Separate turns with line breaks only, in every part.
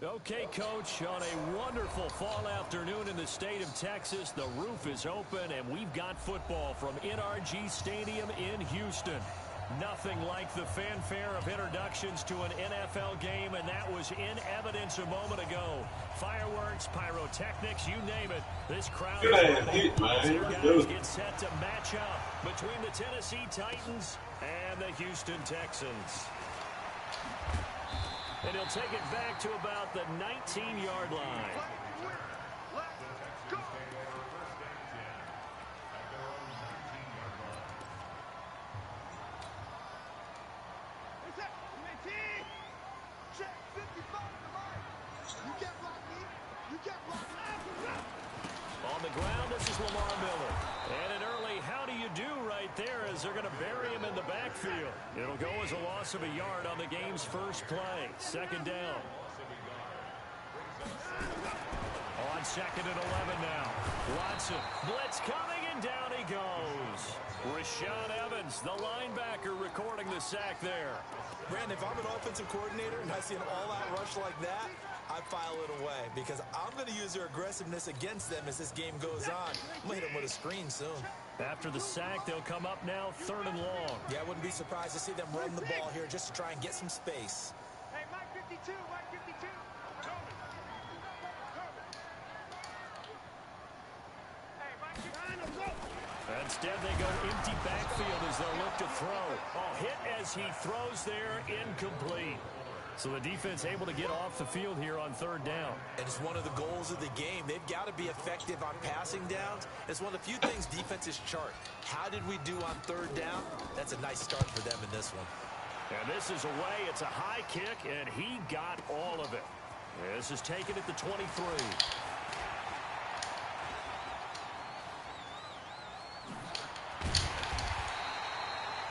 Okay, Coach, on a wonderful fall afternoon in the state of Texas, the roof is open, and we've got football from NRG Stadium in Houston. Nothing like the fanfare of introductions to an NFL game, and that was in evidence a moment ago. Fireworks, pyrotechnics, you name it. This crowd is ready. Two guys get set to match up between the Tennessee Titans and the Houston Texans. And he'll take it back to about the 19-yard line. On the ground, this is Lamar Miller. And an early how do you do right there as they're going to bury him in the backfield. It'll go as a loss of a yard on the game's first play. Second down. On second and 11 now. Watson, blitz coming, and down he goes. Rashaan Evans, the linebacker, recording the sack there.
Brandon, if I'm an offensive coordinator and I see an all-out rush like that, I file it away because I'm going to use their aggressiveness against them as this game goes on. I'm going to hit them with a screen soon.
After the sack, they'll come up now 3rd and long.
Yeah, I wouldn't be surprised to see them run the ball here just to try and get some space.
Hey, Mike 52, Mike 52. Hey, Mike 52.
Instead, they go empty backfield as they'll look to throw. Oh, hit as he throws there, incomplete. So the defense able to get off the field here on 3rd down.
And it's one of the goals of the game. They've got to be effective on passing downs. It's one of the few things defenses chart. How did we do on 3rd down? That's a nice start for them in this one.
And this is away. It's a high kick, and he got all of it. This is taken at the 23.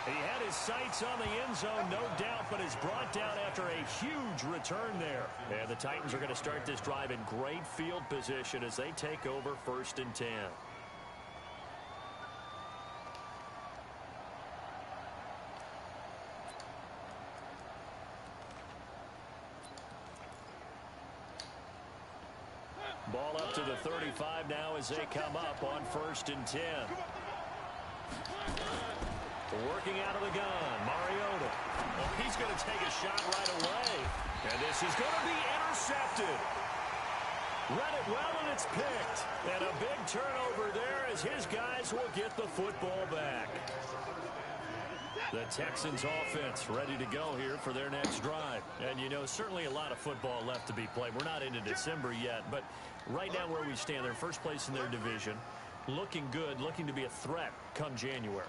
He had his sights on the end zone, no doubt, but is brought down after a huge return there. And the Titans are going to start this drive in great field position as they take over 1st and 10. Ball up to the 35 now as they come up on 1st and 10. Working out of the gun, Mariota. Oh, he's going to take a shot right away. And this is going to be intercepted. Read it well, and it's picked. And a big turnover there as his guys will get the football back. The Texans offense ready to go here for their next drive. And, you know, certainly a lot of football left to be played. We're not into December yet, but right now where we stand, they're first place in their division. Looking good, looking to be a threat come January.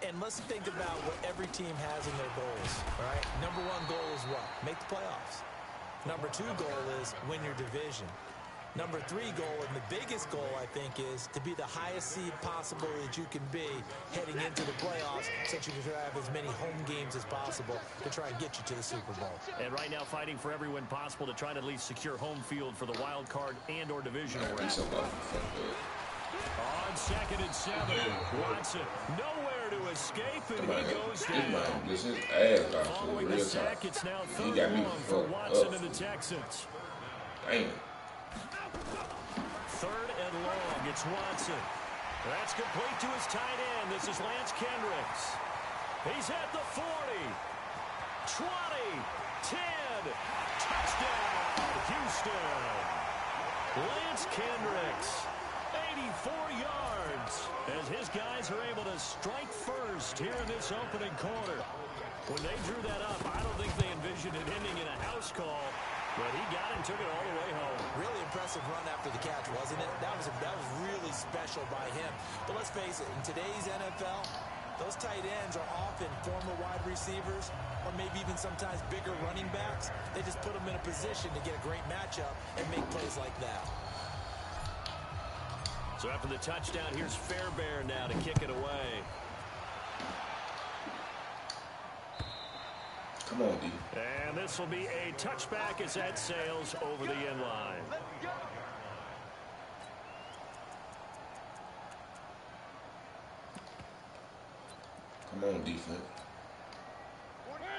And let's think about what every team has in their goals, all right? Number 1 goal is what? Make the playoffs. Number 2 goal is win your division. Number 3 goal, and the biggest goal, I think, is to be the highest seed possible that you can be heading into the playoffs so that you can have as many home games as possible to try and get you to the Super Bowl.
And right now fighting for every win possible to try to at least secure home field for the wild card and or divisional round. On 2nd and 7, Watson nowhere to escape, and he goes down. Following the sack, it's now 3rd and long for Watson and the Texans.
Damn.
3rd and long, it's Watson. That's complete to his tight end. This is Lance Kendricks. He's at the 40, 20, 10, touchdown, Houston. Lance Kendricks. 84 yards as his guys are able to strike first here in this opening quarter. When they drew that up, I don't think they envisioned it ending in a house call, but he got it and took it all the way home.
Really impressive run after the catch, wasn't it? That was really special by him. But let's face it, in today's NFL, those tight ends are often former wide receivers or maybe even sometimes bigger running backs. They just put them in a position to get a great matchup and make plays like that.
So after the touchdown, here's Fairbairn now to kick it away.
Come on, D.
And this will be a touchback as that sails over the end line.
Come on, defense.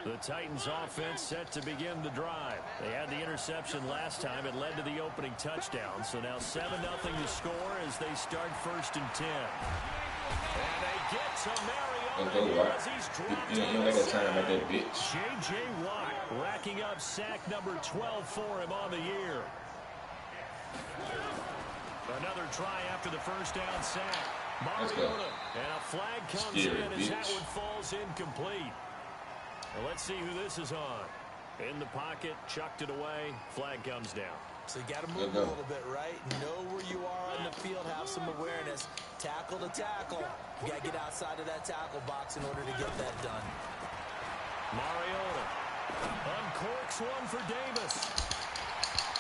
The Titans offense set to begin the drive. They had the interception last time. It led to the opening touchdown. So now 7-0 to score as they start 1st and 10. And they get to Mariota as he's dropped
You don't got time like that bitch.
J.J. Watt racking up sack number 12 for him on the year. Another try after the first down sack. Mariota, and a flag comes in as that one falls incomplete. Well, let's see who this is on. In the pocket, chucked it away, flag comes down.
So you got to move a little bit, right? Know where you are on the field, have some awareness. Tackle to tackle. You got to get outside of that tackle box in order to get that done.
Mariota uncorks one for Davis.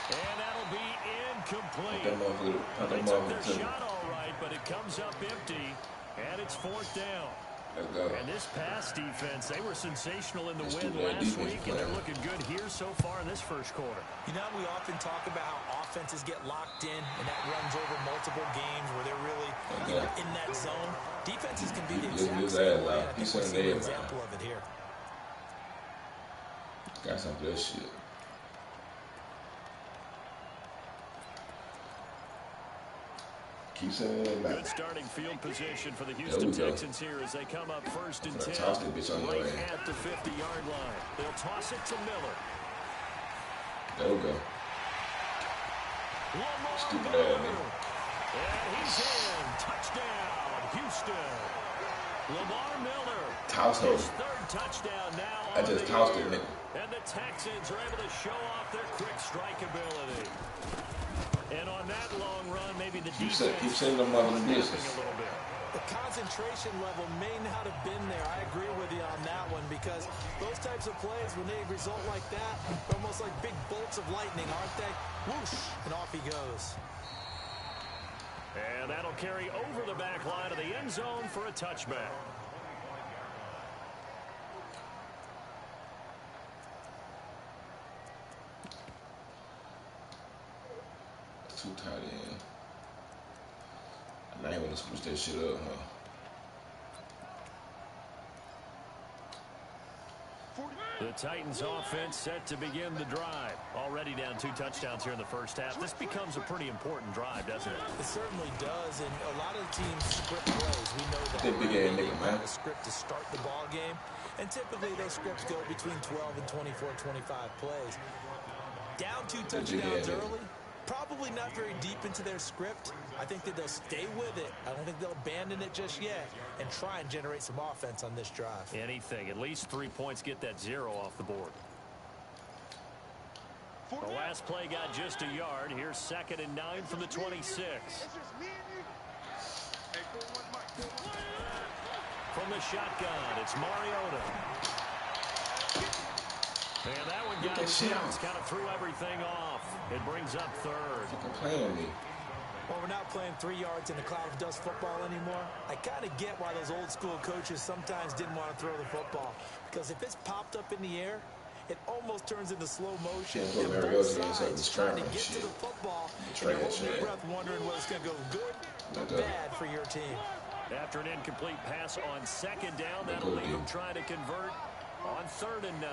And that'll be incomplete. They took their shot all right, but it comes up empty, and it's 4th down. And this pass defense, they were sensational in the win last week, and they're looking good here so far in this first quarter.
You know, we often talk about how offenses get locked in, and that runs over multiple games where they're really in that zone. Defenses can be the exact same way. I think we're seeing an example of it here.
Got some good shit.
Good starting field position for the Houston Texans here as they come up 1st and 10 right at the 50-yard line. They'll toss it to Miller.
There we go. Stupid ass nigga.
And he's in. Touchdown, Houston. Lamar Miller.
Toss him.
His 3rd touchdown now.
I just tossed it, nigga.
And the Texans are able to show off their quick strike ability. And on that long run, maybe the defense
keep sending them out of the business.
A little bit.
The concentration level may not have been there. I agree with you on that one because those types of plays, when they result like that, they're almost like big bolts of lightning, aren't they? Whoosh, and off he goes.
And that'll carry over the back line of the end zone for a touchback.
Too tight end. I ain't want to switch that shit up, huh?
The Titans offense set to begin the drive. Already down 2 touchdowns here in the first half. This becomes a pretty important drive, doesn't it?
It certainly does, and a lot of teams script plays. We know that.
That big ass nigga, man.
A script to start the ball game, and typically those scripts go between 12 and 24, 25 plays. Down 2 touchdowns early. Probably not very deep into their script. I think that they'll stay with it. I don't think they'll abandon it just yet and try and generate some offense on this drive.
Anything. At least 3 points get that 0 off the board. The last play got just a yard. Here's 2nd and 9 from the 26. From the shotgun, it's Mariota. And that one got his hands, kind of threw everything off. It brings up 3rd.
Fucking playing me.
Well, we're not playing 3 yards in a cloud of dust football anymore. I kind of get why those old school coaches sometimes didn't want to throw the football. Because if it's popped up in the air, it almost turns into slow motion. And both sides trying to get to the football. And you're holding your breath wondering whether it's going to go good or bad for your team.
After an incomplete pass on 2nd down, that'll leave them trying to convert on 3rd and 9.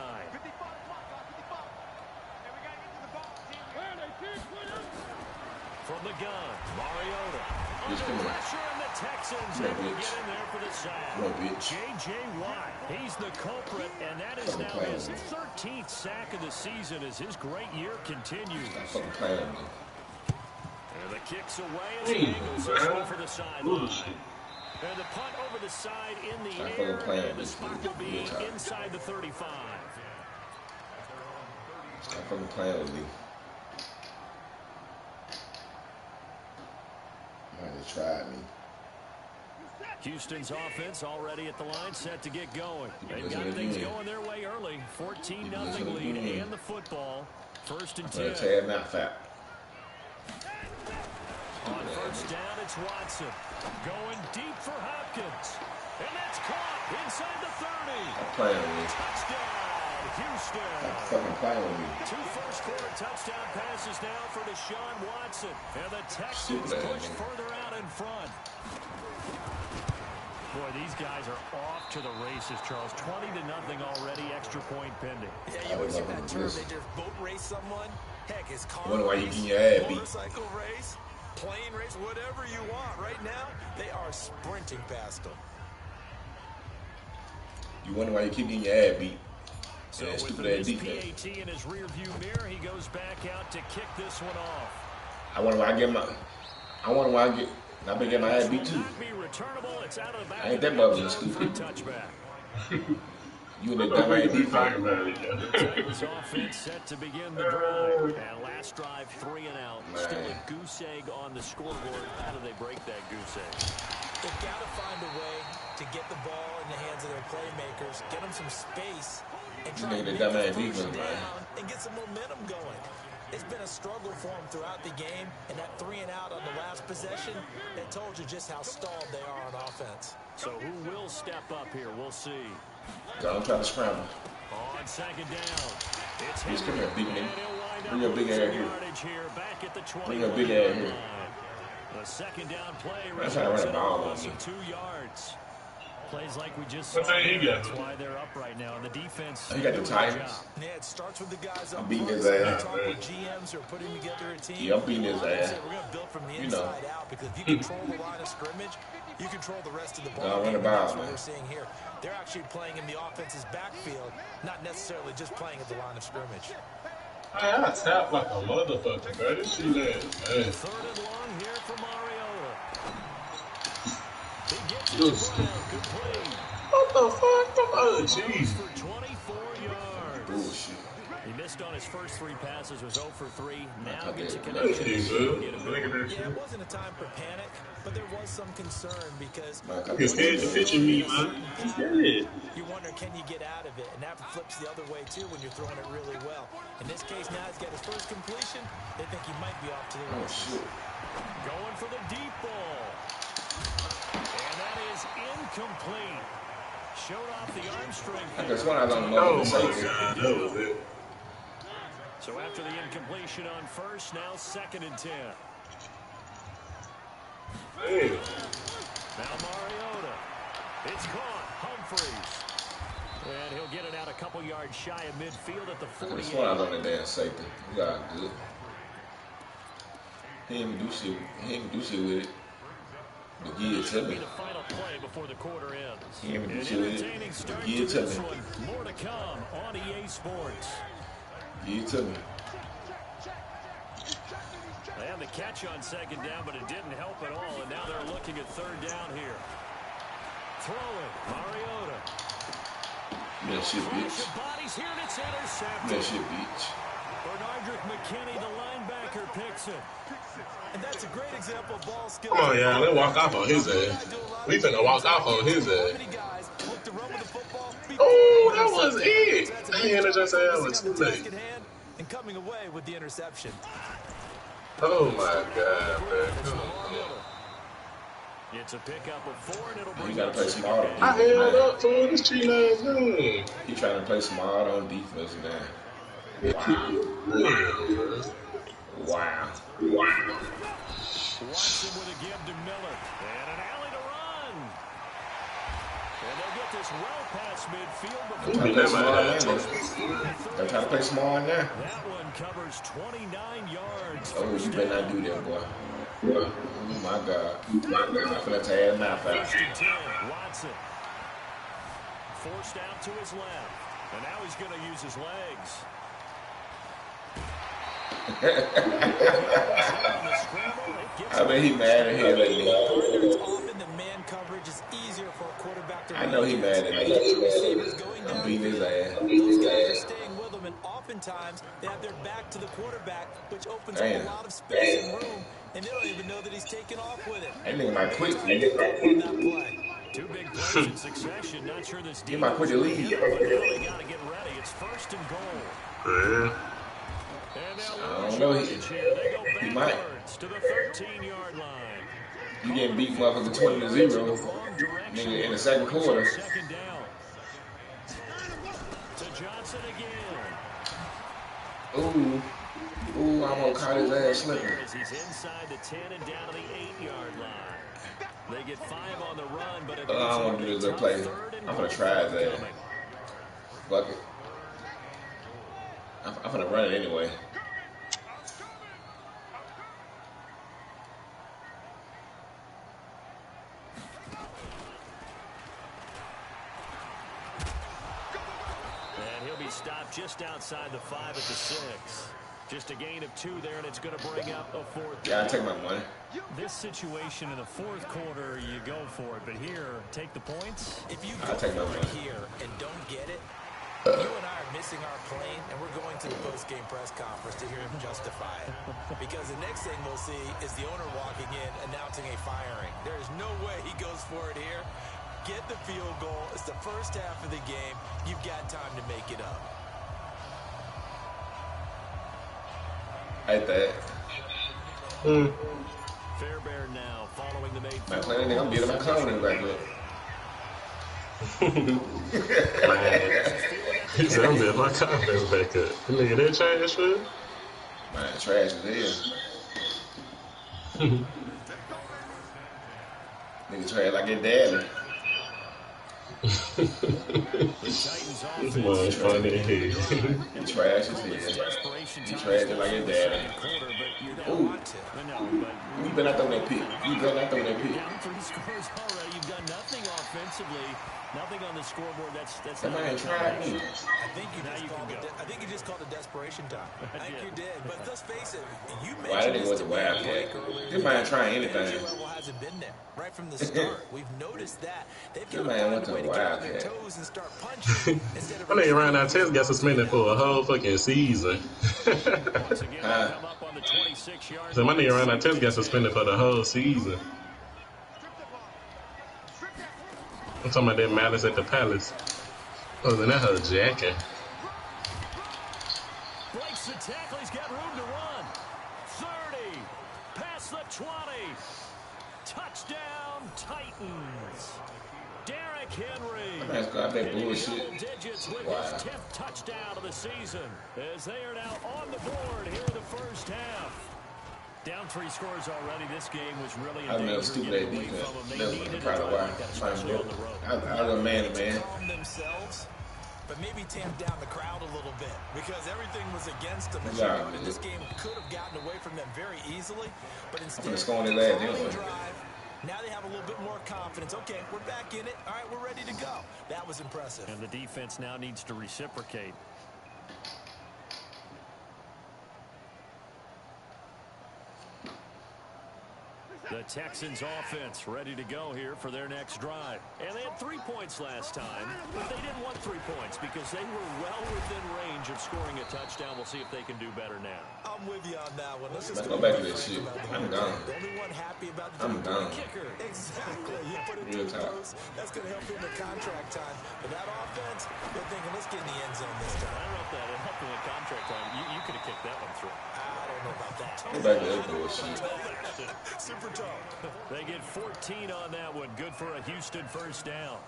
From the gun, Mariota. Under pressure, and the Texans able to get in there for the sack. J.J. Watt, he's the culprit, and that is now his 13th sack of the season as his great year continues. And the kick's away as he angles this one for the sideline. And the punt over the side in the air, and the spot will be inside the 35.
Stop fucking playing with me. They tried me.
Houston's offense already at the line, set to get going. They've got things going their way early. 14-0 lead and the football. 1st and 10.
Tear him out, fat.
On 1st down, it's Watson. Going deep for Hopkins. And that's caught inside the 30.
Stop playing with me.
Touchdown, Houston.
Stop fucking playing with me.
2 first-quarter touchdown passes now for Deshaun Watson. And the Texans push further out in front. The Boy, these guys are off to the races, Charles. 20-0 already, extra point pending.
Yeah, you always hear that term, they just boat race someone. Heck, it's car
wonder why you
race,
getting your ass beat.
motorcycle race, plane race, whatever you want. Right now, they are sprinting past them.
You wonder why you keep getting your ass beat.
So
yeah,
with
stupid
the
ass defense.
PAT in his rearview mirror, he goes back out to kick this one off.
I wonder why I get my. I wonder why I get. I've been getting my ass beat too.
Not be returnable. It's out of the back.
I ain't that bubbling stupid. You and that dumb ass defense.
Titans offense set to begin the drive. And last drive, 3 and out.
Man.
Still a goose egg on the scoreboard. How do they break that goose egg?
They've got to find a way to get the ball in the hands of their playmakers, get them some space, and try to make the first down and get some momentum going. It's been a struggle for them throughout the game, and that 3 and out on the last possession, that told you just how stalled they are on offense.
So who will step up here? We'll see.
Don't try to scramble.
On second down, it's
Just come here, big man. Bring
your
your big ass here.
Back at the 20.
Bring your big ass here.
The second down play
That's how I run a ball on
results
me.
in 2 yards. Plays like we just saw. That's why they're up right now. And the defense.
He got the Titans.
Yeah, it starts with the guys up
I'm beating
front.
his ass.
Talk with GMs who are putting together a team.
Yeah, I'm beating his ass.
We're going to build from the
You know.
inside out, because if you control the line of scrimmage, you control the rest of the ball.
Nah, run the
game.
ball,
That's what
man.
we're seeing here. They're actually playing in the offense's backfield, not necessarily just playing at the line of scrimmage.
I tap like a motherfucker, bro. This shit is, man.
3rd and long here for Mariota. He gets it
Good
to Brown. Good play.
What the fuck? Oh, jeez.
For 24 yards.
Bullshit.
He missed on his first 3 passes, was 0 for 3. Now
Okay.
gets a
Hey,
connection.
good. Look at that
Yeah,
shit.
it wasn't a time for panic, but there was some concern because
He's scared to picture me, man. He's scared.
you wonder, can you get out of it? And that flips the other way, too, when you're throwing it really well. In this case, now he's got his first completion. They think he might be off to the
Oh
races.
shit.
Going for the deep ball. And that is incomplete. Showed off the arm strength.
I just want to
Oh
know
my
safety.
god, that was it.
So after the incompletion on first, now 2nd and 10.
Damn.
Now Mariota. It's caught. Humphreys. And he'll get it out a couple yards shy of midfield at the
I
48.
just want to know the damn safety. You got good. He didn't even do shit. He didn't do shit with it. But give it to
Should be
me.
the final play before the quarter ends.
He didn't even
An
do shit with
entertaining
it.
start
But
to
give it to
this
me.
one. More to come on EA Sports.
Give it to me.
They had the catch on second down, but it didn't help at all. And now they're looking at 3rd down here. Throwing. Mariota.
Man, shit,
Flash
bitch.
of bodies here, and it's intercepted.
Man, shit, bitch.
Bernardrick McKinney, the linebacker, picks it.
And that's a great example of ball skills.
Come on, y'all. Let's walk off on his ass. We finna walk off on his ass. Oh, that was it. Man, it just had was too late.
And coming away with the interception.
Oh my god, man. Come on.
It's a pickup of 4, and it'll bring
You gotta
up
play
2nd
smart.
down.
I held up to him. This cheat ass dude.
He trying to play smart on defense now. Wow.
Watson with a give to Miller. And an alley to run. And they'll get this well past midfield
Who
before
did that man?
They're trying to play smart now.
that one covers 29 yards.
Oh, you better not do that, boy. Oh my God. I'm finna tear his mouth out.
1st and 10. Watson. Forced out to his left. And now he's going to use his legs.
I bet he mad at him lately.
Often the man coverage is easier for a quarterback to
I know he mad at me.
receivers going
I'm
down.
beating his ass.
Those guys are staying with them, and oftentimes they have their back to the quarterback, which opens up
Damn.
a lot of space and room, and they don't even know that he's taking off with it.
That nigga might quit.
On that play.
2 big plays in succession. Not sure this
He might quit the league.
But now they got to get ready. It's 1st and goal.
Yeah.
And
I don't know.
they go
He might.
backwards to the 13-yard line.
You getting beat motherfucker 20-0. Nigga in the second quarter.
Second down. To Johnson again.
Ooh, I'm gonna caught his ass slipping.
As he's inside the 10 and down to the 8-yard line. They get 5 on the run, but
All I want to do is go play. I'm gonna try that. Fuck it. I'm gonna run it anyway.
And he'll be stopped just outside the 5 at the 6. Just a gain of 2 there, and it's going to bring up a 4th.
Yeah, I take my money.
This situation in the 4th quarter, you go for it. But here, take the points.
If you go for it here and don't get it, you and I are missing our plane, and we're going to the post-game press conference to hear him justify it. Because the next thing we'll see is the owner walking in, announcing a firing. There is no way he goes for it here. Get the field goal. It's the first half of the game. You've got time to make it up.
I think.
Fairbairn now following the made.
Man, playing I'm beating my confidence right now.
He said, I'm getting my confidence back up. Nigga, that trash shit?
Man, trash as hell. Nigga trash like your daddy.
This man funny as hell.
He trash as hell. He trash just like your daddy. Ooh. You better not throw that pick. You better not throw that pick.
Down 3 scores already. You've done nothing offensively. Nothing on the scoreboard. That's
That man tried me.
I think you just called it desperation time. I think you did. But let's face it, you
Why
mentioned
did he
this
go
to
to
me
Wildcat?
break earlier.
This man trying anything.
Energy level hasn't been there right from the start. We've noticed that. They've
This
got to
man
find
went
a way
to
to get on their
Wildcat.
toes and start punching instead of.
My nigga Ryan Artest got suspended for a whole fucking season.
Once again, come up on the 26-yard
So my nigga Ryan
line.
Artest got suspended for the whole season. I'm talking about that Malice at the Palace. Oh, then that her jacking.
Breaks the tackle. He's got room to run. 30. Past the 20. Touchdown, Titans. Derrick Henry.
Man's got that bullshit.
Double digits with
Wow.
his 10th touchdown of the season. As they are now on the board here in the first half. Down 3 scores already. This game was really
I remember stupid that defense. That's probably why.
especially on the road.
I was a man to man.
Calm themselves, but maybe tamp down the crowd a little bit because everything was against them.
Yeah,
And this game could have gotten away from them very easily, but instead,
gonna score on his ass
early
anyway.
drive, now they have a little bit more confidence. Okay, we're back in it. All right, we're ready to go. That was impressive.
And the defense now needs to reciprocate.
The Texans offense ready to go here for their next drive. And they had 3 points last time, but they didn't want 3 points because they were well within range of scoring a touchdown. We'll see if they can do better now.
I'm with you on that one. Let's
Go back to this shit. I'm gone.
The only one happy about the
I'm gone.
kicker. Exactly. You put it
Real
too
talk.
close. That's going to help him in contract time. But that offense, they're thinking, let's get in the end zone this
I
time.
don't know if that helped them with contract time. You could have kicked that one through.
I don't know about that.
Go back to that bullshit.
Super tough.
They get 14 on that one. Good for a Houston first down.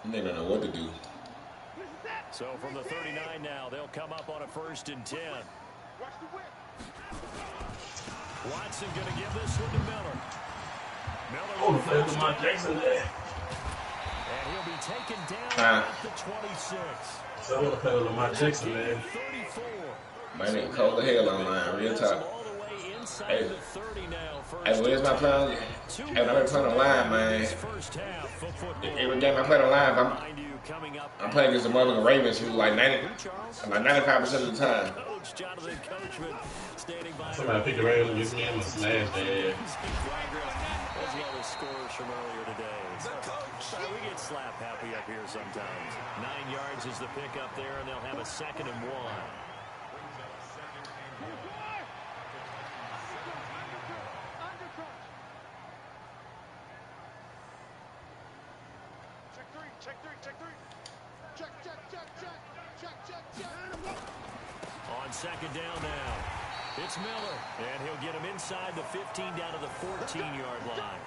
They don't know what to do.
So from the 39 now, they'll come up on a 1st and 10. Watson going to give this one to Miller. Miller with the first down. And he'll be taken down at the 26.
So I'm gonna play with Lamar Jackson, man.
34.
Man, nigga cold the hell online. Real talk.
All the way inside
Hey.
the 30 now.
Hey, where's my plan? Hey, when I been playing online, man.
First half of football.
Every game I play online,
Mind you, coming up.
I'm playing against the motherfucking Ravens who like 95% of the time.
Coach Jonathan Coachman standing by.
Somebody pick the Ravens against me, I'm gonna smash their ass.
As well as scores from earlier today. We get slap happy up here sometimes. 9 yards is the pickup there, and they'll have a 2nd and 1. On 2nd down now. It's Miller, and he'll get him inside the 15 down to the 14-yard line.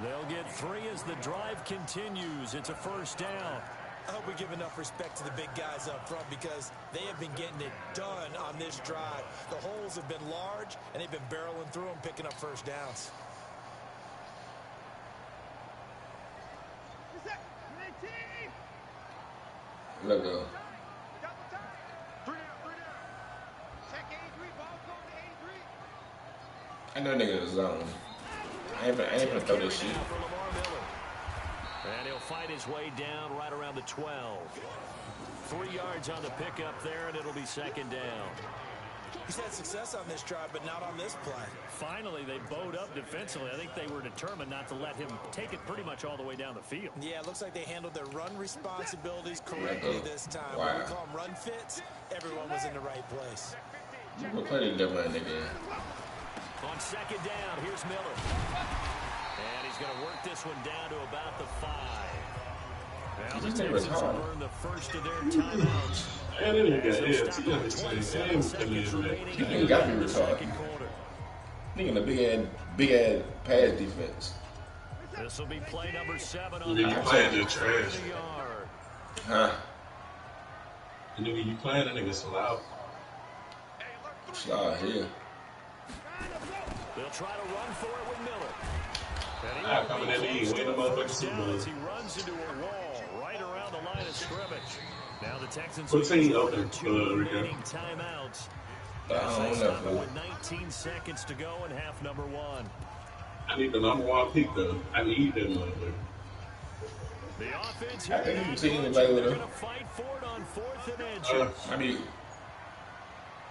They'll get 3 as the drive continues. It's a first down.
I hope we give enough respect to the big guys up front because they have been getting it done on this drive. The holes have been large, and they've been barreling through them, picking up first downs.
Let go. I know nigga in the zone. I ain't gonna throw this shit.
And he'll fight his way down right around the 12. 3 yards on the pickup there, and it'll be second down.
He's had success on this drive, but not on this play.
Finally, they bowed up defensively. I think they were determined not to let him take it pretty much all the way down the field.
Yeah, it looks like they handled their run responsibilities correctly this time.
Wow.
When we call them run fits, everyone was in the right place.
We'll play the devil in again.
On second down, here's Miller. And he's going to work this one down to about the 5. Now the Texans will earn the first of their timeouts.
And then you got heads. You got to say,
He got to be retarded. Nigga in a big ass pass defense.
This will be play number 7 on
you playing the trash.
Huh?
The nigga you playing, that nigga so loud.
Slide here.
They'll try to run for it with Miller.
I'm coming in the win the motherfucking Super Bowl.
He runs into a wall right around the line of scrimmage. Now the Texans
What's he open?
with 2 remaining timeouts. They stop it with 19 seconds to go in half number 1.
I need the number 1 pick though. I need that motherfucker.
The offense
I think you can see anybody with him.
going to fight for it on 4th and inches.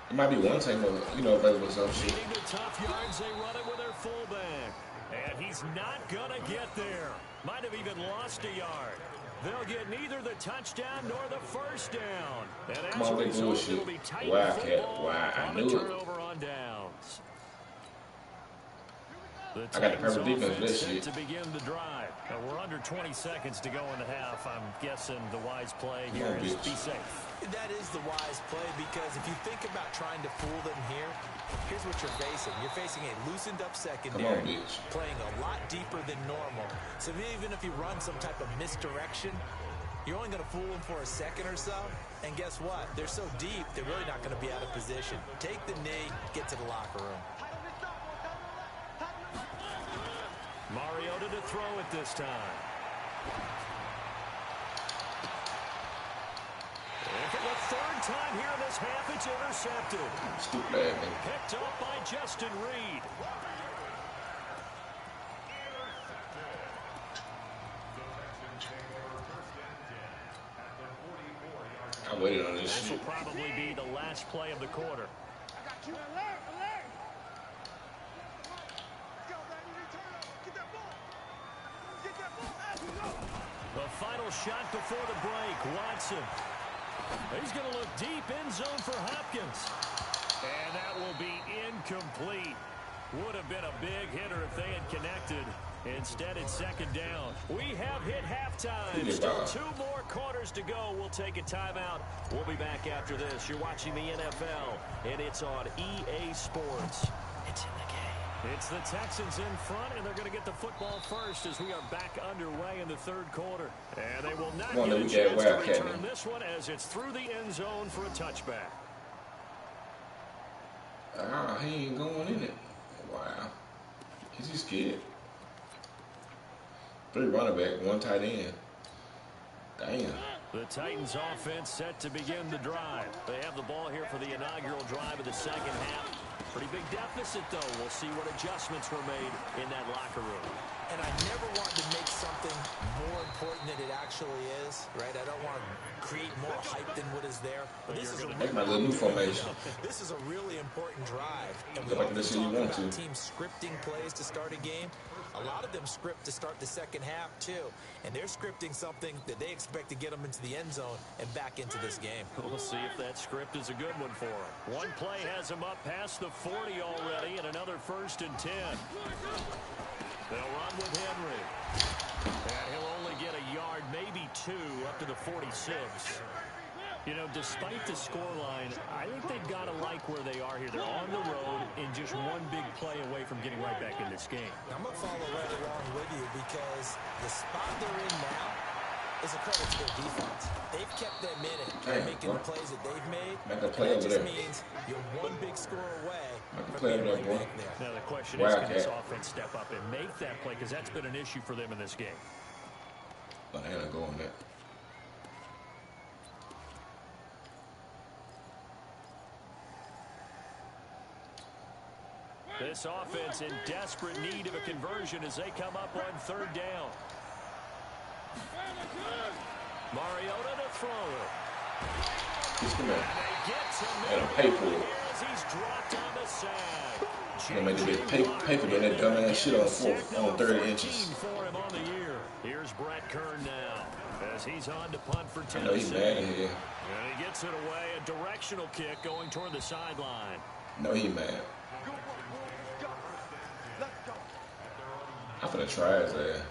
It might be one time, available some shit.
Needing the tough yards, they run it with their fullback. And he's not going to get there. Might have even lost a yard. They'll get neither the touchdown nor the first down. And
Come
as
on,
a
big
result,
bullshit.
it'll be tight
Why,
football
why? I
on the
knew it.
turnover on downs.
I got the perfect defense for this
Set
shit.
to begin the drive. Now we're under 20 seconds to go in the half. I'm guessing the wise play here is be safe.
That is the wise play because if you think about trying to fool them here, here's what you're facing. You're facing a loosened up secondary,
bitch.
playing a lot deeper than normal. So even if you run some type of misdirection, you're only going to fool them for a second or so. And guess what? They're so deep, they're really not going to be out of position. Take the knee, get to the locker room.
Mariota to throw it this time. And for the 3rd time here in this half, it's intercepted.
Stupid ass nigga.
Picked up by Justin Reed.
I waited on this
This will
shit.
probably be the last play of the quarter. The final shot before the break, Watson. He's going to look deep end zone for Hopkins. And that will be incomplete. Would have been a big hitter if they had connected. Instead, it's second down. We have hit halftime. Still 2 more quarters to go. We'll take a timeout. We'll be back after this. You're watching the NFL, and it's on EA Sports. It's in the game. It's the Texans in front, and they're going to get the football first as we are back underway in the 3rd quarter. And they will not get a chance to return this one as it's through the end zone for a touchback.
He ain't going in it. Wow. Is he scared? 3 running back, 1 tight end. Damn.
The Titans offense set to begin the drive. They have the ball here for the inaugural drive of the second half. Pretty big deficit, though. We'll see what adjustments were made in that locker room.
And I never want to make something more important than it actually is, right? I don't want to create more hype than what is there. But this is
Make my little new formation.
This is a really important drive. And we
Go back to this shit you want to.
teams scripting plays to start a game. A lot of them script to start the second half, too. And they're scripting something that they expect to get them into the end zone and back into this game.
We'll see if that script is a good one for them. One play has them up past the 40 already, and another 1st and 10. They'll run with Henry. And he'll only get a yard, maybe 2, up to the 46. You know, despite the scoreline, I think they've got to like where they are here. They're on the road and just one big play away from getting right back in this game.
I'm going to follow right along with you because the spot they're in now, is a credit to their defense. They've kept them in it by making the plays that they've made.
Make a play
and that
over
just
there.
means you're one big score away from
Play
being
over
right
there, boy.
back there.
Now the question is, can this offense step up and make that play? Because that's been an issue for them in this game.
But I ain't going there.
This offense in desperate need of a conversion as they come up on third down. Mariota to throw it.
He's coming.
And they get to
Gotta pay for it.
as he's dropped on the sack.
Gonna make a big pay for doing that dumbass shit on 30 inches.
For him on the year. Here's Brett Kern now as he's on to punt for
I know he's
Tennessee.
mad in here.
And he gets it away, a directional kick going toward the sideline.
No, he mad. I'm finna try his ass.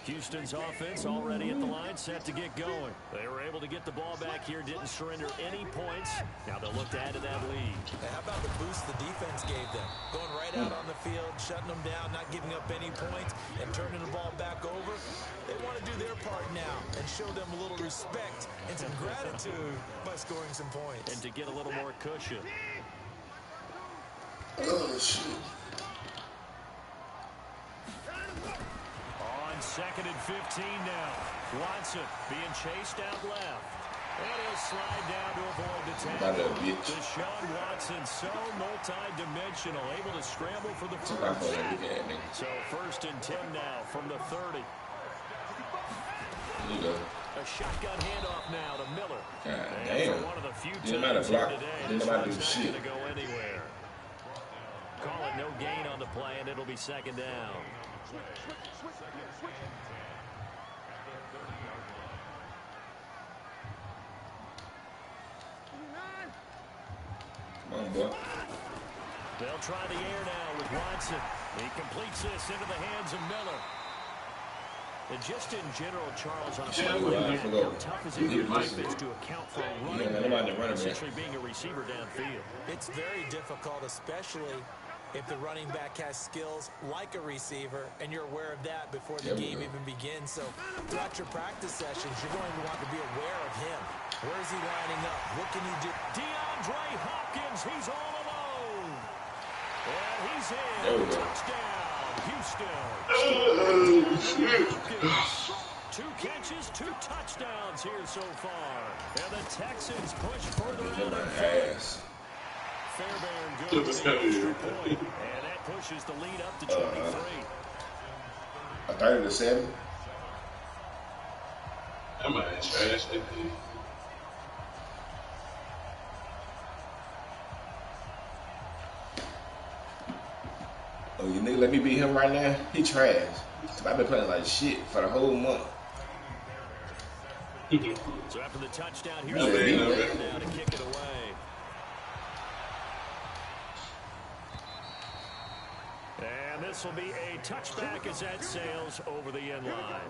Houston's offense already at the line, set to get going. They were able to get the ball back here, didn't surrender any points. Now they'll look to add to that lead.
And how about the boost the defense gave them? Going right out on the field, shutting them down, not giving up any points, and turning the ball back over. They want to do their part now and show them a little respect and some gratitude by scoring some points.
And to get a little more cushion.
Oh, shit.
On 2nd and 15 now. Watson being chased out left. And he'll slide down to avoid the tackle. Deshaun Watson, so multi-dimensional, able to scramble for the first. So 1st and 10 now from the 30.
Here you go.
A shotgun handoff now to Miller.
God
And
damn.
for one of the few
Didn't matter
times
block.
here today,
Didn't
this
matter
one's
do
not
shit.
going to go anywhere. Call it no gain on the play, and it'll be 2nd down.
Come on, boy.
They'll try the air now with Watson. He completes this into the hands of Miller. And just in general, Charles, on a play like that, how tough is it for defense to account for a running back essentially being a receiver downfield?
It's very difficult, especially if the running back has skills like a receiver, and you're aware of that before the game even begins. So throughout your practice sessions, you're going to want to be aware of him. Where is he lining up? What can he do?
DeAndre Hopkins, he's all alone. And he's in. Touchdown, Houston. Two catches, 2 touchdowns here so far. And the Texans push further out in front. Fairbairn goes to the extra point. And that pushes the lead up to 23.
A 30-7.
That might trash that thing.
Oh, you nigga let me beat him right now? He trash. I've been playing like shit for the whole month.
So after the touchdown, here's the now to kick it away. And this will be a touchback as that sails over the end line.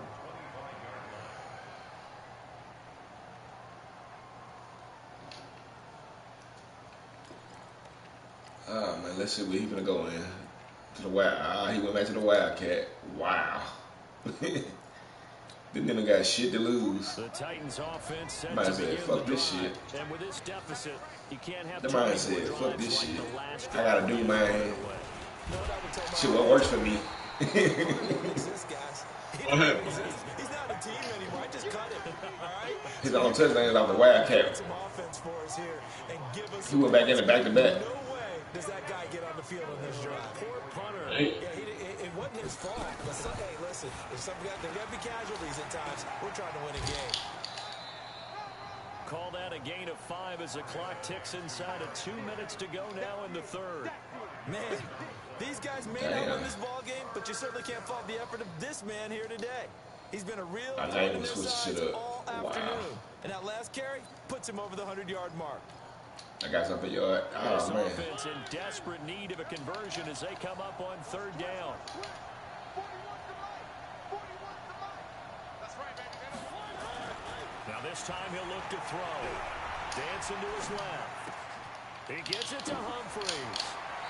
Oh, man, let's see where he's gonna go in. To the wild. He went back to the Wildcat. Wow. This nigga got shit to lose.
The Titans offense set
Might
to
say,
begin
fuck
the
this
drive.
shit.
And with this deficit, you can't have
The
too
mind
many
said,
more
fuck
drives
this
like
shit.
the last
I gotta do mine. Shit, what works for me?
He's not a team anymore. I just cut him. All right?
His own touchdown off the Wildcat.
Some offense for us here and give us.
He went back in and back to back.
No way does that guy get on the field on this drive.
Poor punter.
Yeah, it wasn't his fault. But hey, listen, if there got to be casualties at times. We're trying to win a game.
Call that a gain of 5 as the clock ticks inside of 2 minutes to go now in the third.
Man, these guys may not win this ball game, but you certainly can't fault the effort of this man here today. He's been a real thorn in their sides all afternoon. And that last carry puts him over the 100-yard mark.
I got something for you.
This
Oh, man.
offense in desperate need of a conversion as they come up on third down. Now this time he'll look to throw. Dancing to his left. He gets it to Humphries.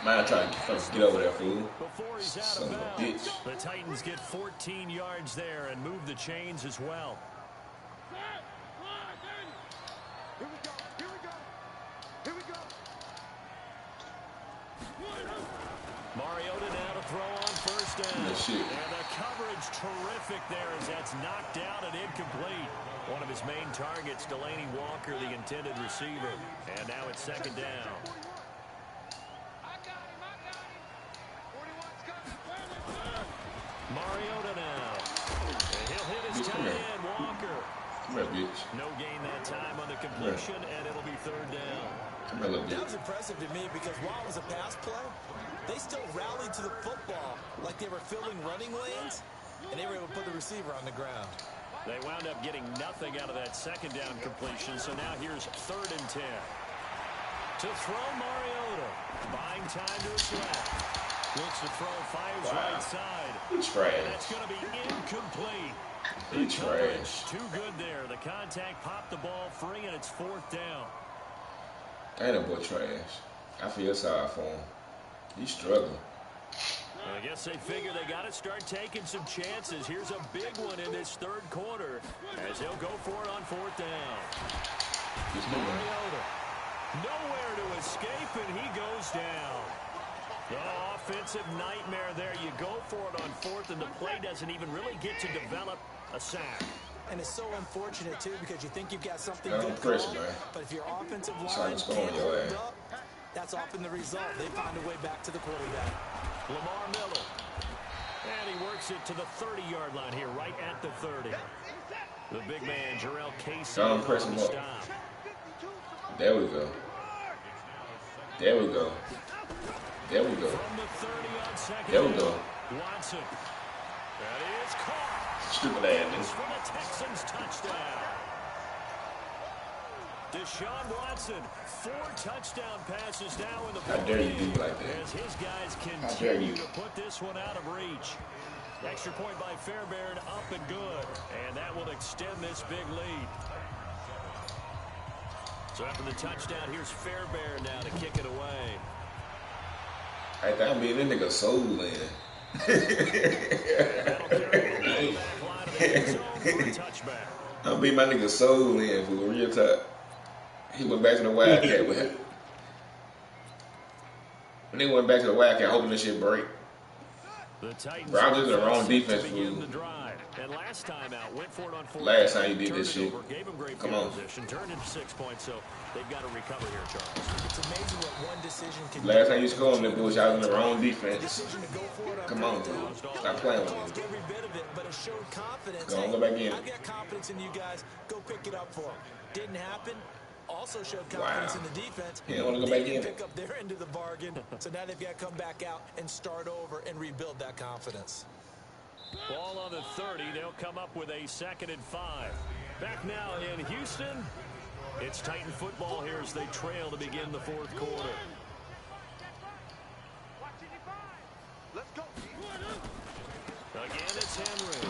Man, I'm trying to get over there, fool.
Before he's out
Son
of
of a
bounds,
bitch.
the Titans get 14 yards there and move the chains as well.
Here we go. Here we go. Here we go.
Mariota now to throw on first down. And the coverage terrific there as that's knocked down and incomplete. One of his main targets, Delaney Walker, the intended receiver. And now it's second down.
I got him. 41's got him.
Mariota now. And he'll hit his tight end, Walker.
Come here, bitch.
No gain that time on the completion, and it'll be third down.
Come here, little
That
bitch.
was impressive to me because while it was a pass play, they still rallied to the football like they were filling running lanes, and they were able to put the receiver on the ground.
They wound up getting nothing out of that second down completion, so now here's 3rd and 10. To throw Mariota. Buying time to his left. Looks to throw, fires right side.
He's trash.
And that's going to be incomplete.
He's trash.
Too good there. The contact popped the ball free, and it's 4th down.
Ain't that boy trash. I feel sorry for him. He's struggling.
I guess they figure they got to start taking some chances. Here's a big one in this 3rd quarter as they'll go for it on 4th down. Mariota. Nowhere to escape, and he goes down. The offensive nightmare there. You go for it on 4th, and the play doesn't even really get to develop a sack.
And it's so unfortunate, too, because you think you've got something
Don't
good
press,
going,
man.
but if your offensive
Trying
line
to score
can't
on your
hold
ass.
up, that's often the result. They find a way back to the quarterback.
Lamar Miller. And he works it to the 30-yard line here, right at the 30. The big man, Jarrell Casey.
Don't press him up. There we go. There we go. There we go.
From the 30 on second.
There we go.
Watson. That is caught.
Stupid ass
It's
nigga.
for the Texans touchdown. Deshaun Watson, 4 touchdown passes now in the
How dare you do me like that?
as his guys
How dare
continue
you?
to put this one out of reach. Extra point by Fairbairn, up and good. And that will extend this big lead. So after the touchdown, here's Fairbairn now to kick it away.
I think I'm being this nigga soul in.
That'll carry the back line of the end zone for a touchback.
I'm being my nigga soul in for real talk. He went back to the Wildcat with him. When they went back to the Wildcat, hoping this shit break.
The Titans
Bro, I'm just in the wrong defense,
to begin
fool.
the drive. And last time out, went for it on 4th.
Last time you did
Turned
this
it
shit.
over, gave him great
Come
field
on.
position, turned into 6 points, so they've got to recover here, Charles.
It's amazing what one decision can do.
Last time you scored on the bullshit, I was in the wrong
The
defense.
decision to go for it on
Come on,
3rd down.
dude. Stop playing with
Lost
me.
every bit of it, but it showed confidence.
Go on, go back in.
I've got confidence in you guys. Go pick it up for them. Didn't happen. Also showed confidence
Wow.
in the defense.
He don't wanna go
They
back
didn't
in.
pick up their end of the bargain, so now they've got to come back out and start over and rebuild that confidence.
Ball on the 30. They'll come up with a 2nd and 5. Back now in Houston. It's Titan football here as they trail to begin the 4th quarter.
Let's go.
Again, it's Henry.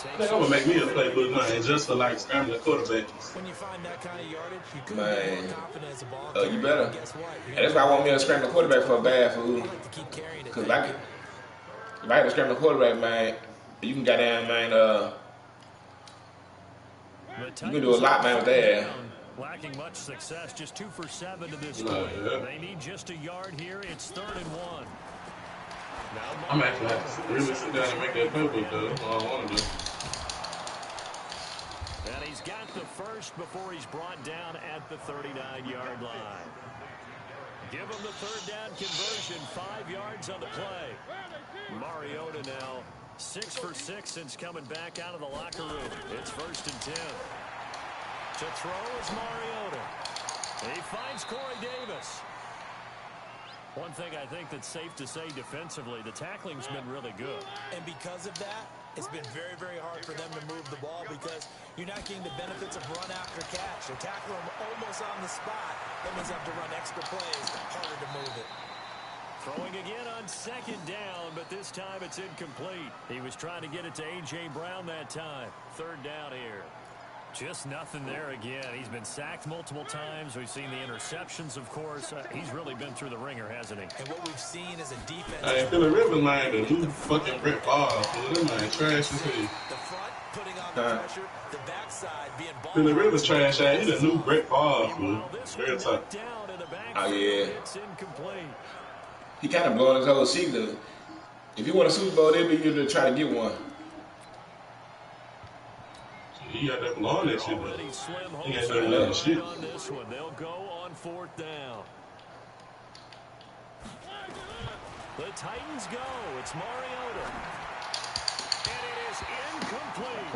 I think I'm gonna make me a playbook, man, just for like scrambling quarterbacks.
When you find that kind of yardage, you could
Man.
be more confident as a ball
You
carrier.
better.
Guess what?
And that's why I want me to scramble quarterback for a bad fool.
You like to keep carrying it.
Cause like, if I have a scramble quarterback, man, you can goddamn, man,
The
you can do a lot, man, with that.
Lacking much success, just 2 for 7 to this
Yeah,
point.
yeah.
They need just a yard here. It's 3rd and 1. Now
I'm actually have to really sit down and make that playbook, though. That's all I want to do.
And he's got the first before he's brought down at the 39-yard line. Give him the 3rd down conversion, 5 yards on the play. Mariota now 6 for 6 since coming back out of the locker room. It's 1st and 10. To throw is Mariota. He finds Corey Davis. One thing I think that's safe to say defensively, the tackling's been really good.
And because of that, it's been very, very hard for them to move the ball because you're not getting the benefits of run after catch. They tackle them almost on the spot. That means they have to run extra plays, harder to move it.
Throwing again on 2nd down, but this time it's incomplete. He was trying to get it to A.J. Brown that time. 3rd down here.
Just nothing there again. He's been sacked multiple times. We've seen the interceptions, of course. He's really been through the ringer, hasn't he?
And what we've seen is a defense.
Hey, Philly Rivers, man, the new fucking Brett Favre. Them man trash as hell.
The front putting on the pressure, the backside being ball.
Philly Rivers trash, he's the new Brett Favre, fool. Real talk.
Oh, yeah. He kind of blowing his whole season. If you want a Super Bowl, they'll be you to try to get one.
He got that blowing that shit, but he ain't doing that shit.
On this one, they'll go on 4th down. The Titans go. It's Mariota. And it is incomplete.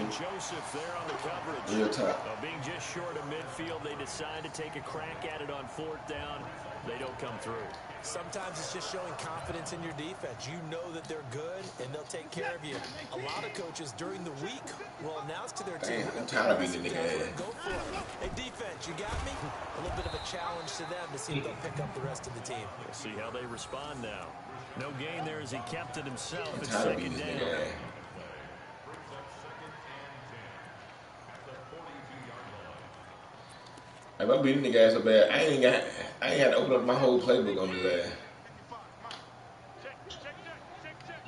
Joseph there on the coverage.
Real top.
Being just short of midfield, they decide to take a crack at it on 4th down. They don't come through.
Sometimes it's just showing confidence in your defense. You know that they're good, and they'll take care of you. A lot of coaches during the week will announce to their team,
I'm tired of being in the game.
Go for it. Hey, defense, you got me? A little bit of a challenge to them to see if they'll pick up the rest of the team.
We'll see how they respond now. No gain there as he kept it himself.
I'm
It's
tired of
2nd
being in the
down.
game. If I'm beating the guy so bad, I ain't had to open up my whole playbook on his ass.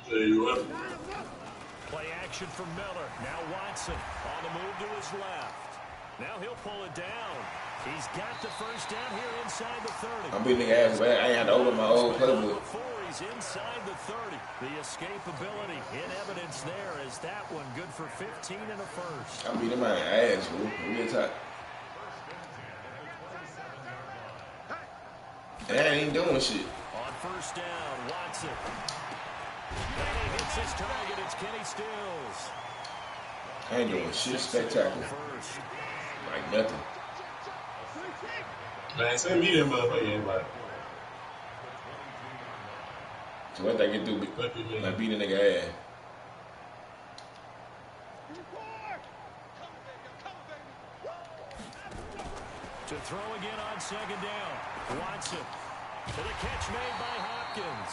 There you are.
Play action for Miller. Now Watson on the move to his left. Now he'll pull it down. He's got the first down here inside the 30.
I'm beating the guy so bad, I ain't had to open up my whole playbook.
He's inside the 30. The escapability in evidence there is that one good for 15 and a first.
I'm beating my ass, fool. Real tight. And I ain't doing shit.
On 1st down, Watson. And he hits his target. It's Kenny Stills.
I ain't doing shit spectacular. Like nothing.
Man, send me that motherfucker, like.
So what I get through like beating a nigga ass?
To throw again on 2nd down. Watson. To the catch made by Hopkins.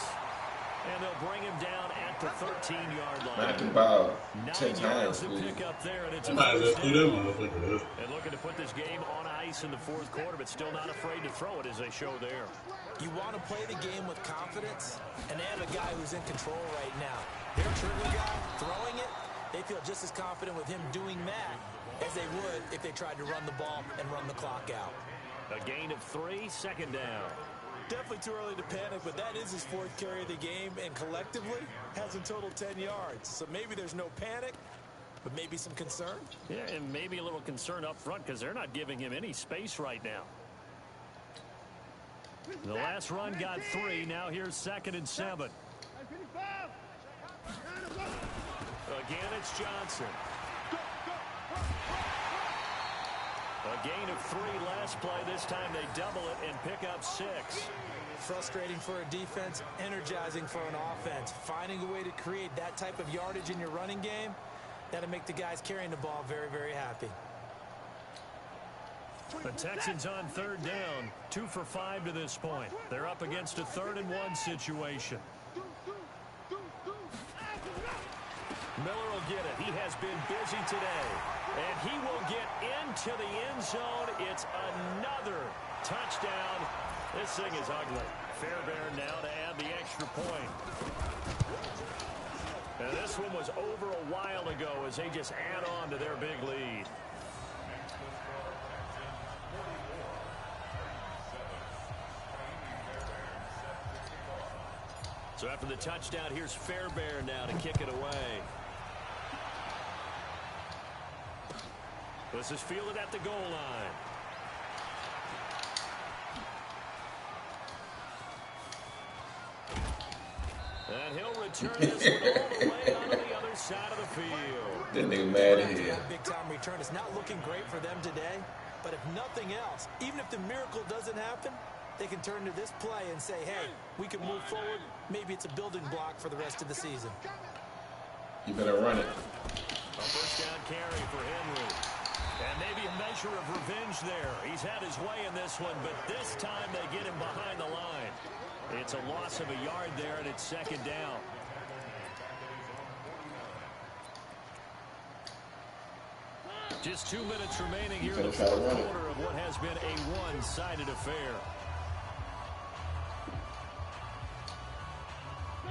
And they'll bring him down at the 13-yard line.
I can bow 10
9 yards
times,
to
fool.
pick up there, and it's a
Might as well
first
do
down.
that motherfucker.
And looking to put this game on ice in the 4th quarter, but still not afraid to throw it as they show there.
You want to play the game with confidence, and they have a guy who's in control right now. Their trigger guy throwing it, they feel just as confident with him doing that as they would if they tried to run the ball and run the clock out.
A gain of 3, 2nd down.
Definitely too early to panic, but that is his 4th carry of the game, and collectively has a total 10 yards. So maybe there's no panic, but maybe some concern.
Yeah, and maybe a little concern up front because they're not giving him any space right now. The last run got 3. Now here's 2nd and 7. Again, it's Johnson. A gain of 3 last play. This time they double it and pick up 6.
Frustrating for a defense, energizing for an offense. Finding a way to create that type of yardage in your running game, that'll make the guys carrying the ball very, very happy.
The Texans on 3rd down, 2 for 5 to this point. They're up against a 3rd and 1 situation. Miller will get it. He has been busy today. And he will get into the end zone. It's another touchdown. This thing is ugly. Fairbairn now to add the extra point. And this one was over a while ago as they just add on to their big lead. So after the touchdown, here's Fairbairn now to kick it away. This is fielded at the goal line. And he'll return this one all the way onto the other side of the field.
That nigga mad at here.
Big-time return. It's not looking great for them today, but if nothing else, even if the miracle doesn't happen, they can turn to this play and say, hey, we can move forward. Maybe it's a building block for the rest of the season.
You better run it.
A first down carry for Henry. And maybe a measure of revenge there. He's had his way in this one, but this time they get him behind the line. It's a loss of a yard there, and it's 2nd down. Just 2 minutes remaining here in the fourth quarter of what has been a one-sided affair.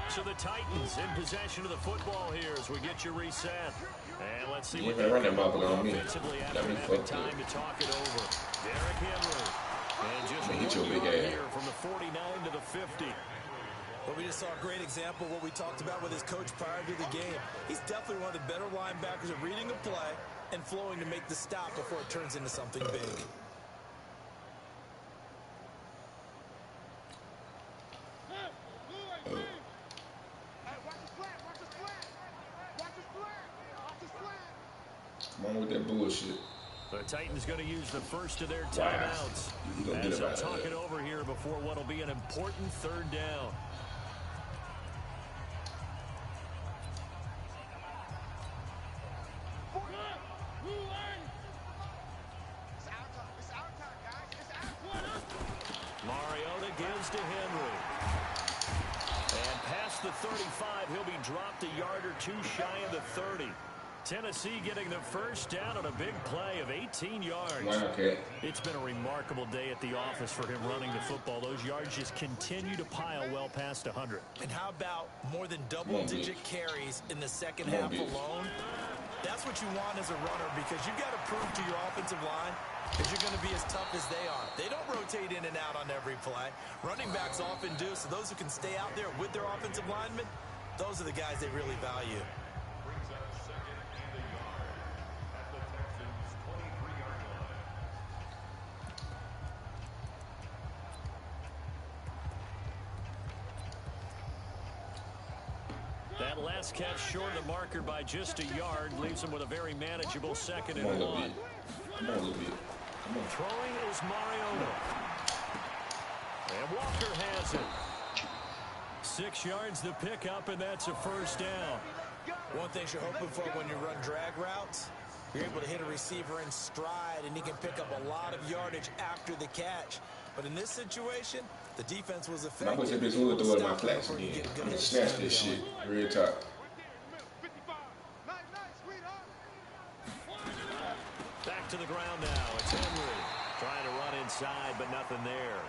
So the Titans in possession of the football here as we get you reset. And let's see what they can do offensively after having time to talk it over. Derrick Henry. And just 1 yard here from the 49 to the 50.
Well, we just saw a great example of what we talked about with his coach prior to the game. He's definitely one of the better linebackers at reading a play and flowing to make the stop before it turns into something big.
Come on with that bullshit.
The Titans going to use the first of their timeouts. As they'll talk it over here before what will be an important third down. Mariota gives to Henry. And past the 35, he'll be dropped a yard or two shy of the 30. Tennessee getting the first down on a big play of 18 yards.
Okay.
It's been a remarkable day at the office for him running the football. Those yards just continue to pile well past 100.
And how about more than double-digit carries in the second half alone? That's what you want as a runner because you've got to prove to your offensive line that you're going to be as tough as they are. They don't rotate in and out on every play. Running backs often do, so those who can stay out there with their offensive linemen, those are the guys they really value.
That last catch short of the marker by just a yard leaves him with a very manageable second and 1.
Come on.
Throwing is Mariota. And Walker has it. 6 yards the pickup, and that's a first down.
One thing you're hoping for when you run drag routes, you're able to hit a receiver in stride, and he can pick up a lot of yardage after the catch. But in this situation, the defense was effective.
I'm going to this hood throw in my flats again. I'm going to snatch this shit real top.
Back to the ground now. It's Henry trying to run inside, but nothing there.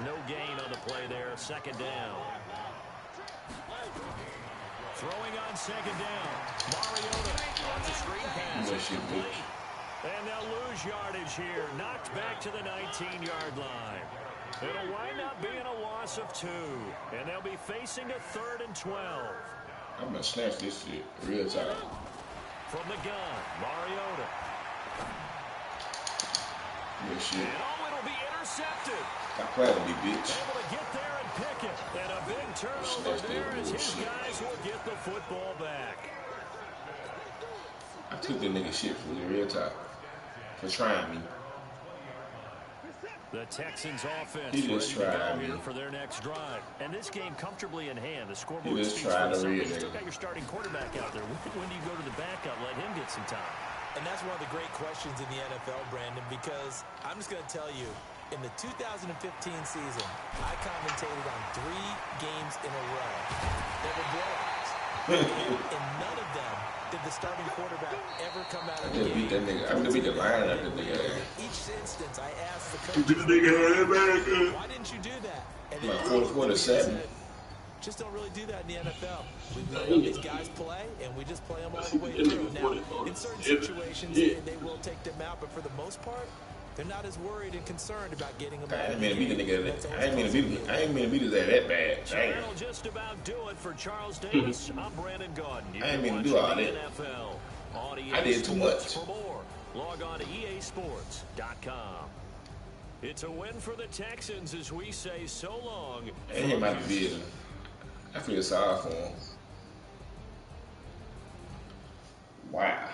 No gain on the play there. Second down. Throwing on second down. Mariota on the screen pass. And they'll lose yardage here. Knocked back to the 19-yard line. It'll wind up being a loss of 2. And they'll be facing a 3rd and 12.
I'm going to snatch this shit real tight.
From the gun, Mariota.
Good shit.
And it'll be intercepted.
Stop playing with me, bitch.
Able to get there and pick it. And a big turnover there as his guys will get the football back.
I took the nigga shit for the real top. For trying me.
The Texans offense
He just
ready to
tried
go
me.
here for their next drive. And this game comfortably in hand. The scoreboard
He just
speaks
tried
for
to
itself.
read
You
it.
still got your starting quarterback out there. When do you go to the backup? Let him get some time.
And that's one of the great questions in the NFL, Brandon, because I'm just going to tell you, in the 2015 season, I commentated on 3 games in a row. They were blowouts. And none of them did the starting quarterback ever come out of the game.
Beat that nigga. I'm gonna beat the line out of the nigga.
Each instance, I asked the
Beat
coach,
the nigga.
why didn't you do that? And
My
they
fourth quarter 7.
just don't really do that in the NFL. We know these guys play, and we just play them all the way through. Now, in certain situations, they will take them out, but for the most part, they're not as worried and concerned about getting them out.
I ain't mean to beat the nigga. I ain't mean to beat his ass that bad. Damn.
That'll just about do it for Charles Davis. I'm Brandon Gaudin.
I ain't mean to do all that.
NFL on EA
I did too
Sports.
much.
For more, log on to easports.com. It's a win for the Texans as we say so long.
Ain't my division. I feel sorry for him. Wow.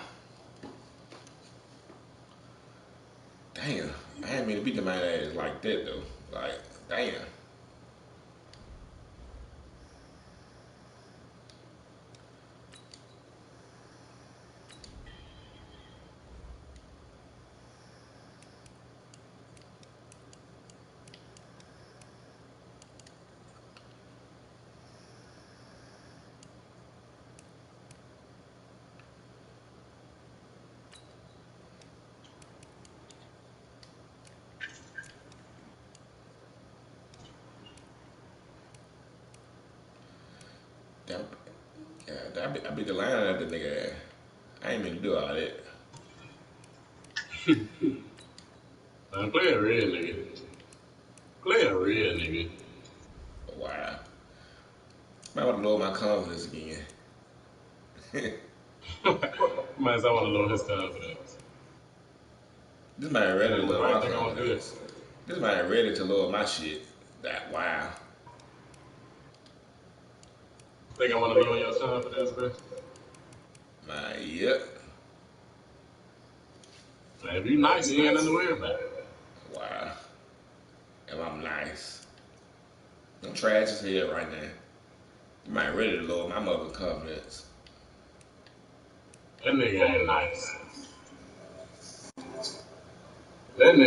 Damn. I ain't mean to beat the man ass like that though. Like, damn. I beat the line out of the nigga. I ain't mean to do all that.
Man, play a real nigga. Play a real nigga.
Wow. I want to lower my confidence again.
Man, I want to lower his confidence.
This man ready to lower my confidence. This man ready to lower my shit. That wow.
Think I want to lower your confidence, bro?
Man, yep.
Man, if you nice, you ain't got nothing to worry about.
Wow. And I'm nice. I'm trash as hell right now. You might ready to lower my mother confidence.
That nigga ain't nice. That nigga